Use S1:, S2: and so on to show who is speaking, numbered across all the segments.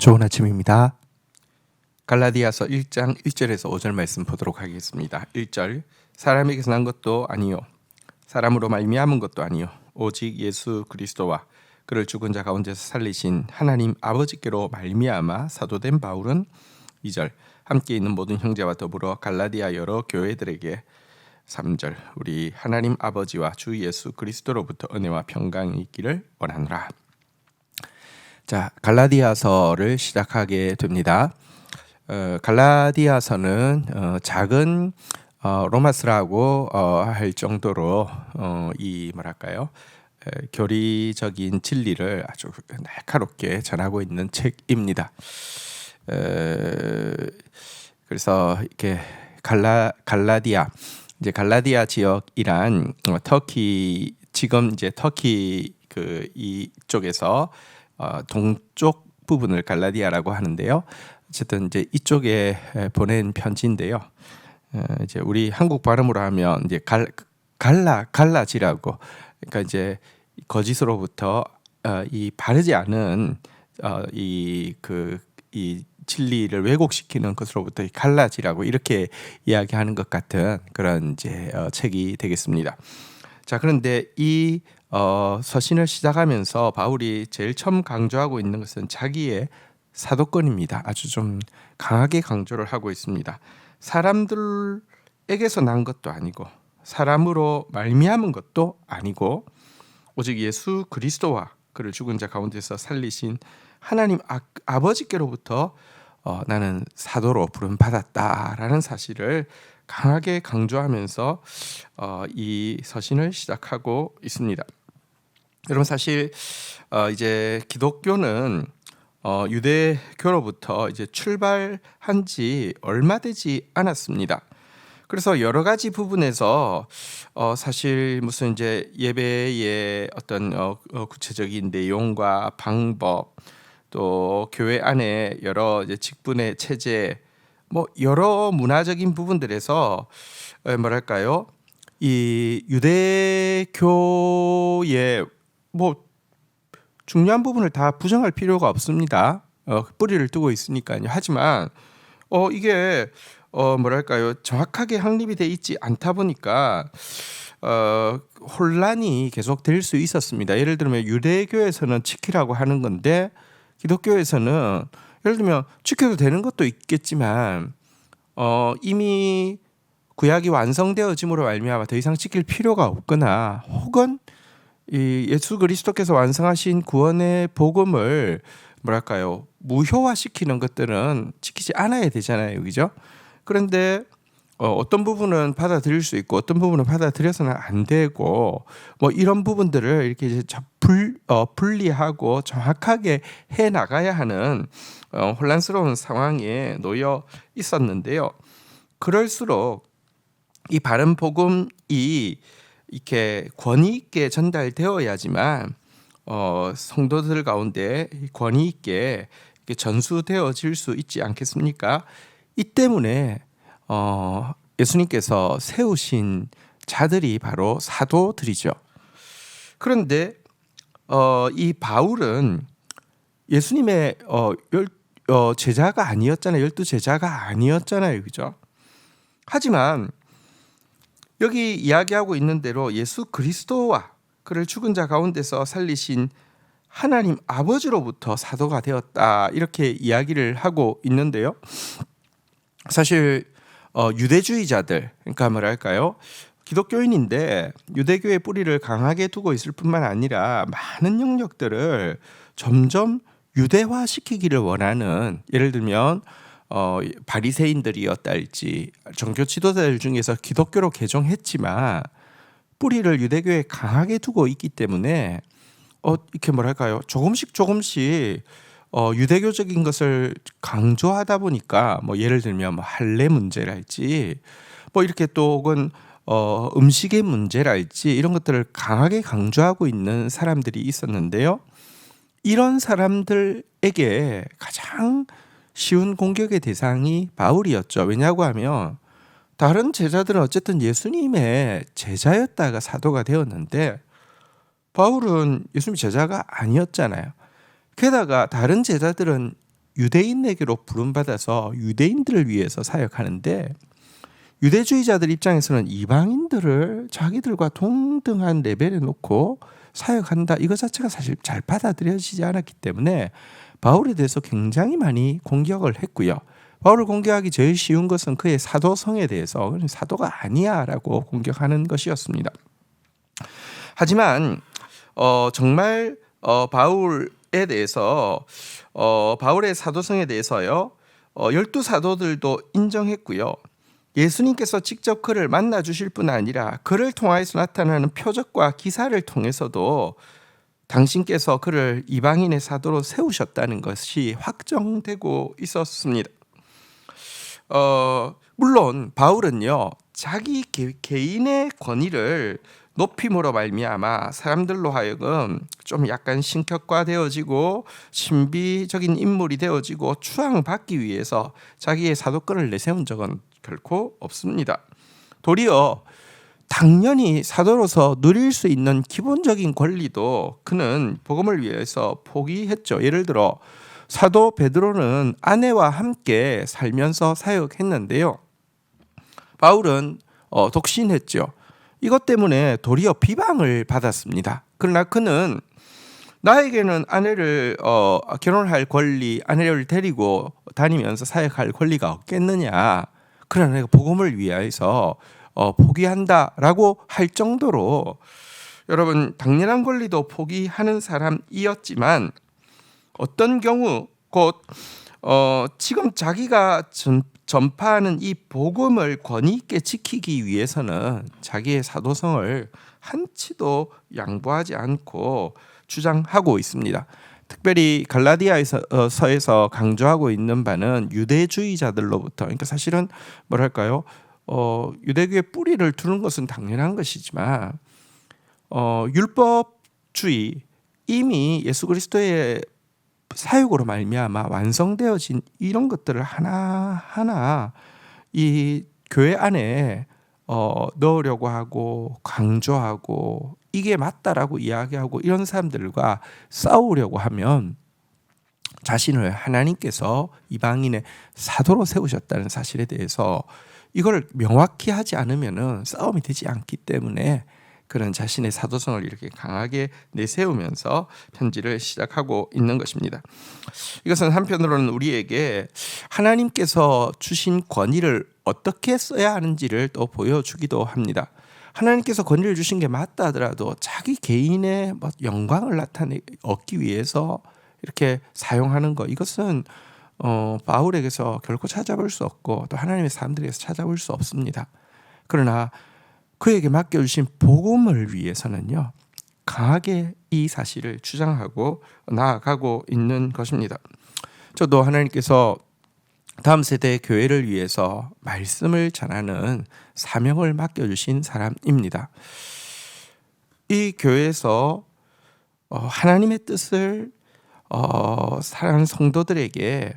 S1: 좋은 아침입니다. 갈라디아서 1장 1절에서 5절 말씀 보도록 하겠습니다. 1절 사람에게서 난 것도 아니요 사람으로 말미암은 것도 아니요 오직 예수 그리스도와 그를 죽은 자 가운데서 살리신 하나님 아버지께로 말미암아 사도된 바울은 2절 함께 있는 모든 형제와 더불어 갈라디아 여러 교회들에게 3절 우리 하나님 아버지와 주 예수 그리스도로부터 은혜와 평강이 있기를 원하노라. 자, 갈라디아서를 시작하게 됩니다. 갈라디아서는 작은 로마스라고 할 정도로 이 뭐랄까요? 교리적인 진리를 아주 날카롭게 전하고 있는 책입니다. 그래서 이렇게 갈라디아 이제 갈라디아 지역이란 터키 지금 이제 터키 그 이쪽에서 동쪽 부분을 갈라디아라고 하는데요. 어쨌든 이제 이쪽에 보낸 편지인데요. 이제 우리 한국 발음으로 하면 이제 갈라지라고 그러니까 이제 거짓으로부터 이 바르지 않은 이 진리를 왜곡시키는 것으로부터 갈라지라고 이렇게 이야기하는 것 같은 그런 이제 책이 되겠습니다. 자, 그런데 이 서신을 시작하면서 바울이 제일 처음 강조하고 있는 것은 자기의 사도권입니다. 아주 좀 강하게 강조를 하고 있습니다. 사람들에게서 난 것도 아니고 사람으로 말미암은 것도 아니고 오직 예수 그리스도와 그를 죽은 자 가운데서 살리신 하나님 아버지께로부터 나는 사도로 부름받았다라는 사실을 강하게 강조하면서 이 서신을 시작하고 있습니다. 여러분 사실 이제 기독교는 유대교로부터 이제 출발한 지 얼마 되지 않았습니다. 그래서 여러 가지 부분에서 사실 무슨 이제 예배의 어떤 구체적인 내용과 방법 또 교회 안에 여러 이제 직분의 체제 뭐 여러 문화적인 부분들에서 뭐랄까요 이 유대교의 뭐 중요한 부분을 다 부정할 필요가 없습니다. 뿌리를 두고 있으니까요. 하지만 이게 뭐랄까요 정확하게 확립이 돼 있지 않다 보니까 혼란이 계속 될 수 있었습니다. 예를 들면 유대교에서는 지키라고 하는 건데 기독교에서는 예를 들면 지켜도 되는 것도 있겠지만 이미 구약이 완성되어짐으로 말미암아 더 이상 지킬 필요가 없거나 혹은 이 예수 그리스도께서 완성하신 구원의 복음을 뭐랄까요 무효화시키는 것들은 지키지 않아야 되잖아요, 그죠? 그런데 어떤 부분은 받아들일 수 있고 어떤 부분은 받아들여서는 안 되고 뭐 이런 부분들을 이렇게 이제 분리하고 정확하게 해 나가야 하는 혼란스러운 상황에 놓여 있었는데요. 그럴수록 이 바른 복음이 이렇게 권위 있게 전달되어야지만 성도들 가운데 권위 있게 전수되어질 수 있지 않겠습니까? 이 때문에 예수님께서 세우신 자들이 바로 사도들이죠. 그런데 이 바울은 예수님의 제자가 아니었잖아요. 12 제자가 아니었잖아요, 그죠? 하지만 여기 이야기하고 있는 대로 예수 그리스도와 그를 죽은 자 가운데서 살리신 하나님 아버지로부터 사도가 되었다 이렇게 이야기를 하고 있는데요. 사실 유대주의자들 그러니까 뭐랄까요 기독교인인데 유대교의 뿌리를 강하게 두고 있을 뿐만 아니라 많은 영역들을 점점 유대화시키기를 원하는 예를 들면 바리새인들이었달지 종교 지도자들 중에서 기독교로 개종했지만 뿌리를 유대교에 강하게 두고 있기 때문에 이렇게 뭐랄까요 조금씩 유대교적인 것을 강조하다 보니까 뭐 예를 들면 뭐 할례 문제랄지 뭐 이렇게 또 혹은 음식의 문제랄지 이런 것들을 강하게 강조하고 있는 사람들이 있었는데요. 이런 사람들에게 가장 쉬운 공격의 대상이 바울이었죠. 왜냐고 하면 다른 제자들은 어쨌든 예수님의 제자였다가 사도가 되었는데 바울은 예수님 제자가 아니었잖아요. 게다가 다른 제자들은 유대인에게로 부름받아서 유대인들을 위해서 사역하는데, 유대주의자들 입장에서는 이방인들을 자기들과 동등한 레벨에 놓고 사역한다, 이것 자체가 사실 잘 받아들여지지 않았기 때문에 바울에 대해서 굉장히 많이 공격을 했고요. 바울을 공격하기 제일 쉬운 것은 그의 사도성에 대해서 사도가 아니야 라고 공격하는 것이었습니다. 하지만 정말 바울에 대해서 바울의 사도성에 대해서요, 12사도들도 인정했고요. 예수님께서 직접 그를 만나 주실 뿐 아니라 그를 통하여서 나타나는 표적과 기사를 통해서도 당신께서 그를 이방인의 사도로 세우셨다는 것이 확정되고 있었습니다. 물론 바울은요, 자기 개인의 권위를 높임으로 말미암아 사람들로 하여금 좀 약간 신격화되어지고 신비적인 인물이 되어지고 추앙받기 위해서 자기의 사도권을 내세운 적은 결코 없습니다. 도리어 당연히 사도로서 누릴 수 있는 기본적인 권리도 그는 복음을 위해서 포기했죠. 예를 들어 사도 베드로는 아내와 함께 살면서 사역했는데요, 바울은 독신했죠. 이것 때문에 도리어 비방을 받았습니다. 그러나 그는 나에게는 아내를 결혼할 권리, 아내를 데리고 다니면서 사역할 권리가 없겠느냐, 그러나 내가 복음을 위해서 포기한다라고 할 정도로, 여러분, 당연한 권리도 포기하는 사람이었지만 어떤 경우 곧 지금 자기가 전파하는 이 복음을 권위 있게 지키기 위해서는 자기의 사도성을 한치도 양보하지 않고 주장하고 있습니다. 특별히 갈라디아서에서 강조하고 있는 바는 유대주의자들로부터, 그러니까 사실은 뭐랄까요, 유대교의 뿌리를 두는 것은 당연한 것이지만 율법주의, 이미 예수 그리스도의 사역으로 말미암아 완성되어진 이런 것들을 하나하나 이 교회 안에 넣으려고 하고 강조하고 이게 맞다라고 이야기하고 이런 사람들과 싸우려고 하면 자신을 하나님께서 이방인의 사도로 세우셨다는 사실에 대해서 이걸 명확히 하지 않으면 싸움이 되지 않기 때문에 그런 자신의 사도성을 이렇게 강하게 내세우면서 편지를 시작하고 있는 것입니다. 이것은 한편으로는 우리에게 하나님께서 주신 권위를 어떻게 써야 하는지를 또 보여주기도 합니다. 하나님께서 권위를 주신 게 맞다 하더라도 자기 개인의 영광을 얻기 위해서 이렇게 사용하는 것, 이것은 바울에게서 결코 찾아볼 수 없고 또 하나님의 사람들에게서 찾아볼 수 없습니다. 그러나 그에게 맡겨주신 복음을 위해서는요, 강하게 이 사실을 주장하고 나아가고 있는 것입니다. 저도 하나님께서 다음 세대의 교회를 위해서 말씀을 전하는 사명을 맡겨주신 사람입니다. 이 교회에서 하나님의 뜻을 사랑하는 성도들에게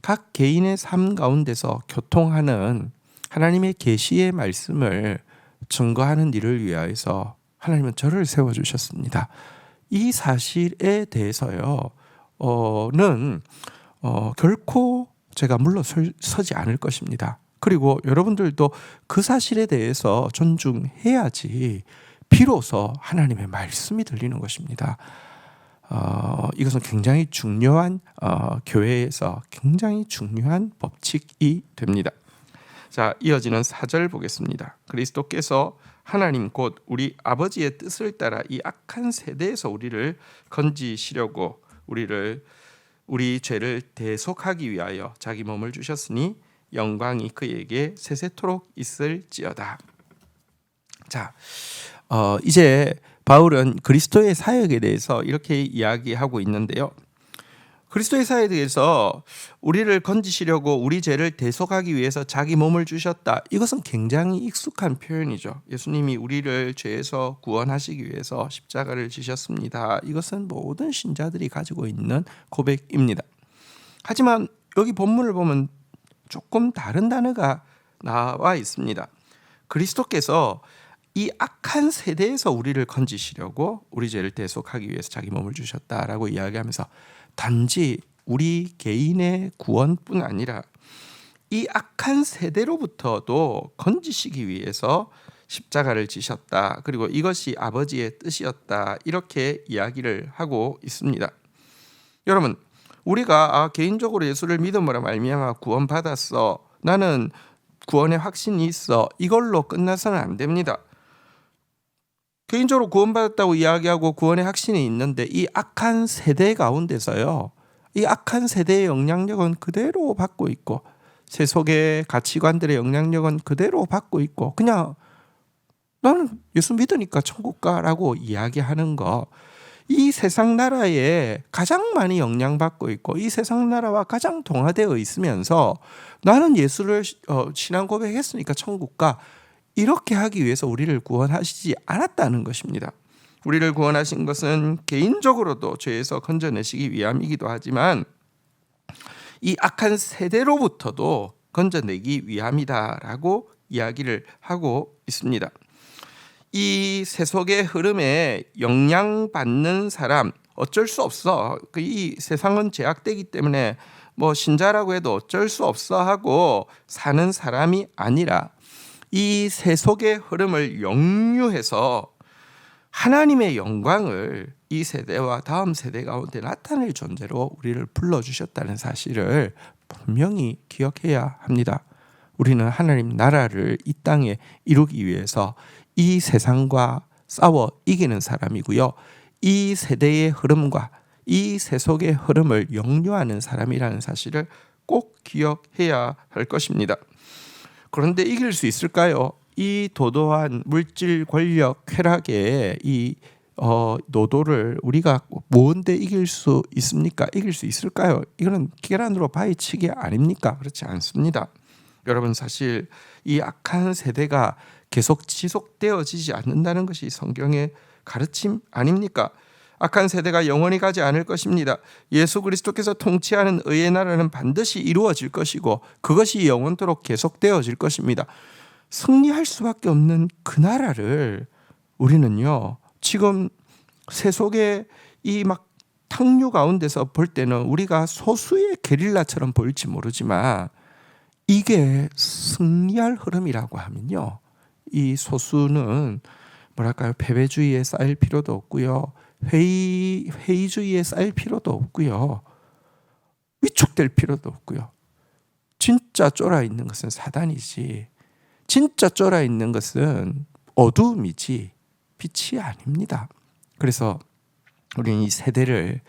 S1: 각 개인의 삶 가운데서 교통하는 하나님의 계시의 말씀을 증거하는 일을 위하여서 하나님은 저를 세워주셨습니다. 이 사실에 대해서요, 결코 제가 물러서지 않을 것입니다. 그리고 여러분들도 그 사실에 대해서 존중해야지 비로소 하나님의 말씀이 들리는 것입니다. 이것은 굉장히 중요한 교회에서 굉장히 중요한 법칙이 됩니다. 자, 이어지는 4절 보겠습니다. 그리스도께서 하나님 곧 우리 아버지의 뜻을 따라 이 악한 세대에서 우리를 건지시려고 우리 죄를 대속하기 위하여 자기 몸을 주셨으니 영광이 그에게 세세토록 있을지어다. 자, 이제 바울은 그리스도의 사역에 대해서 이렇게 이야기하고 있는데요. 그리스도의 사역에 대해서 우리를 건지시려고 우리 죄를 대속하기 위해서 자기 몸을 주셨다. 이것은 굉장히 익숙한 표현이죠. 예수님이 우리를 죄에서 구원하시기 위해서 십자가를 지셨습니다. 이것은 모든 신자들이 가지고 있는 고백입니다. 하지만 여기 본문을 보면 조금 다른 단어가 나와 있습니다. 그리스도께서 이 악한 세대에서 우리를 건지시려고 우리 죄를 대속하기 위해서 자기 몸을 주셨다라고 이야기하면서 단지 우리 개인의 구원뿐 아니라 이 악한 세대로부터도 건지시기 위해서 십자가를 지셨다. 그리고 이것이 아버지의 뜻이었다. 이렇게 이야기를 하고 있습니다. 여러분, 우리가 개인적으로 예수를 믿음으로 말미암아 구원받았어. 나는 구원의 확신이 있어. 이걸로 끝나서는 안 됩니다. 개인적으로 구원받았다고 이야기하고 구원의 확신이 있는데 이 악한 세대 가운데서요. 이 악한 세대의 영향력은 그대로 받고 있고 세속의 가치관들의 영향력은 그대로 받고 있고 그냥 나는 예수 믿으니까 천국 가라고 이야기하는 거, 이 세상 나라에 가장 많이 영향받고 있고 이 세상 나라와 가장 동화되어 있으면서 나는 예수를 신앙 고백했으니까 천국 가, 이렇게 하기 위해서 우리를 구원하시지 않았다는 것입니다. 우리를 구원하신 것은 개인적으로도 죄에서 건져내시기 위함이기도 하지만 이 악한 세대로부터도 건져내기 위함이다라고 이야기를 하고 있습니다. 이 세속의 흐름에 영향받는 사람 어쩔 수 없어. 이 세상은 제약되기 때문에 뭐 신자라고 해도 어쩔 수 없어 하고 사는 사람이 아니라 이 세속의 흐름을 역류해서 하나님의 영광을 이 세대와 다음 세대 가운데 나타낼 존재로 우리를 불러주셨다는 사실을 분명히 기억해야 합니다. 우리는 하나님 나라를 이 땅에 이루기 위해서 이 세상과 싸워 이기는 사람이고요. 이 세대의 흐름과 이 세속의 흐름을 역류하는 사람이라는 사실을 꼭 기억해야 할 것입니다. 그런데 이길 수 있을까요? 이 도도한 물질 권력 쾌락의 이 노도를 우리가 뭔데 이길 수 있습니까? 이길 수 있을까요? 이거는 계란으로 바위치기 아닙니까? 그렇지 않습니다. 여러분, 사실 이 악한 세대가 계속 지속되어지지 않는다는 것이 성경의 가르침 아닙니까? 악한 세대가 영원히 가지 않을 것입니다. 예수 그리스도께서 통치하는 의의 나라는 반드시 이루어질 것이고 그것이 영원토록 계속되어질 것입니다. 승리할 수밖에 없는 그 나라를 우리는요, 지금 세속의 이 막 탕류 가운데서 볼 때는 우리가 소수의 게릴라처럼 보일지 모르지만 이게 승리할 흐름이라고 하면요, 이 소수는 뭐랄까요, 패배주의에 쌓일 필요도 없고요, 회의주의에 쌓일 필요도 없고요, 위축될 필요도 없고요. 진짜 쫄아 있는 것은 사단이지, 진짜 쫄아 있는 것은 어두움이지 빛이 아닙니다. 그래서 우리는 이 세대를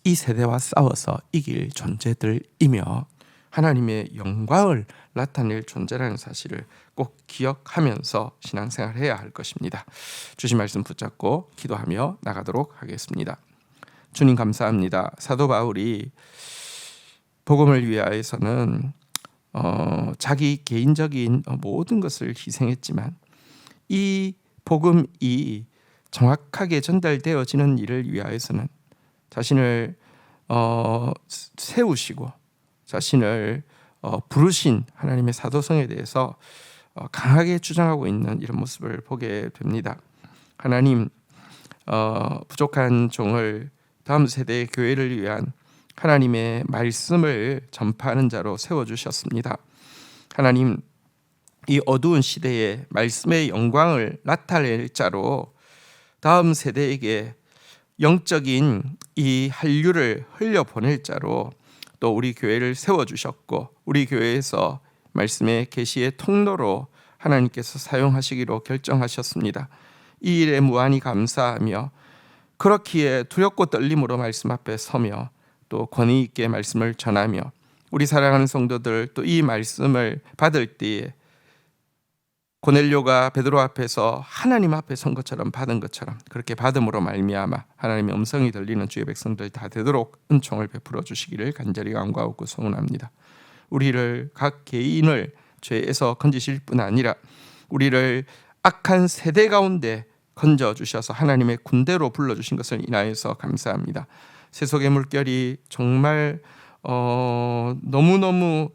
S1: 이 세대와 싸워서 이길 존재들이며 하나님의 영광을 나타낼 존재라는 사실을 꼭 기억하면서 신앙생활을 해야 할 것입니다. 주신 말씀 붙잡고 기도하며 나가도록 하겠습니다. 주님 감사합니다. 사도 바울이 복음을 위하여서는 자기 개인적인 모든 것을 희생했지만 이 복음이 정확하게 전달되어지는 일을 위하여서는 자신을 세우시고 자신을 부르신 하나님의 사도성에 대해서 강하게 주장하고 있는 이런 모습을 보게 됩니다. 하나님, 부족한 종을 다음 세대의 교회를 위한 하나님의 말씀을 전파하는 자로 세워주셨습니다. 하나님, 이 어두운 시대에 말씀의 영광을 나타낼 자로 다음 세대에게 영적인 이 한류를 흘려보낼 자로 또 우리 교회를 세워주셨고 우리 교회에서 말씀의 계시의 통로로 하나님께서 사용하시기로 결정하셨습니다. 이 일에 무한히 감사하며 그렇기에 두렵고 떨림으로 말씀 앞에 서며 또 권위 있게 말씀을 전하며 우리 사랑하는 성도들 또 이 말씀을 받을 때에 고넬료가 베드로 앞에서 하나님 앞에 선 것처럼 받은 것처럼 그렇게 받음으로 말미암아 하나님의 음성이 들리는 주의 백성들 다 되도록 은총을 베풀어 주시기를 간절히 간구하고 소원합니다. 우리를 각 개인을 죄에서 건지실 뿐 아니라 우리를 악한 세대 가운데 건져 주셔서 하나님의 군대로 불러주신 것을 인하여서 감사합니다. 세속의 물결이 정말 너무너무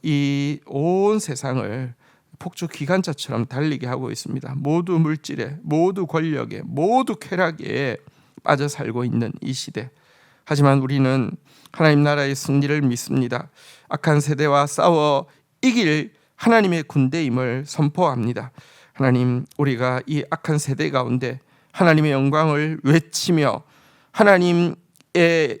S1: 이 온 세상을 폭주 기관차처럼 달리게 하고 있습니다. 모두 물질에, 모두 권력에, 모두 쾌락에 빠져 살고 있는 이 시대, 하지만 우리는 하나님 나라의 승리를 믿습니다. 악한 세대와 싸워 이길 하나님의 군대임을 선포합니다. 하나님, 우리가 이 악한 세대 가운데 하나님의 영광을 외치며 하나님의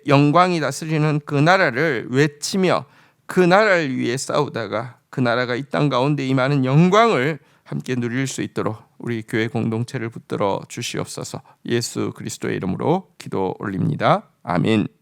S1: 영광이 다스리는 그 나라를 외치며 그 나라를 위해 싸우다가 그 나라가 이 땅 가운데 임하는 영광을 함께 누릴 수 있도록 우리 교회 공동체를 붙들어 주시옵소서. 예수 그리스도의 이름으로 기도 올립니다. 아멘.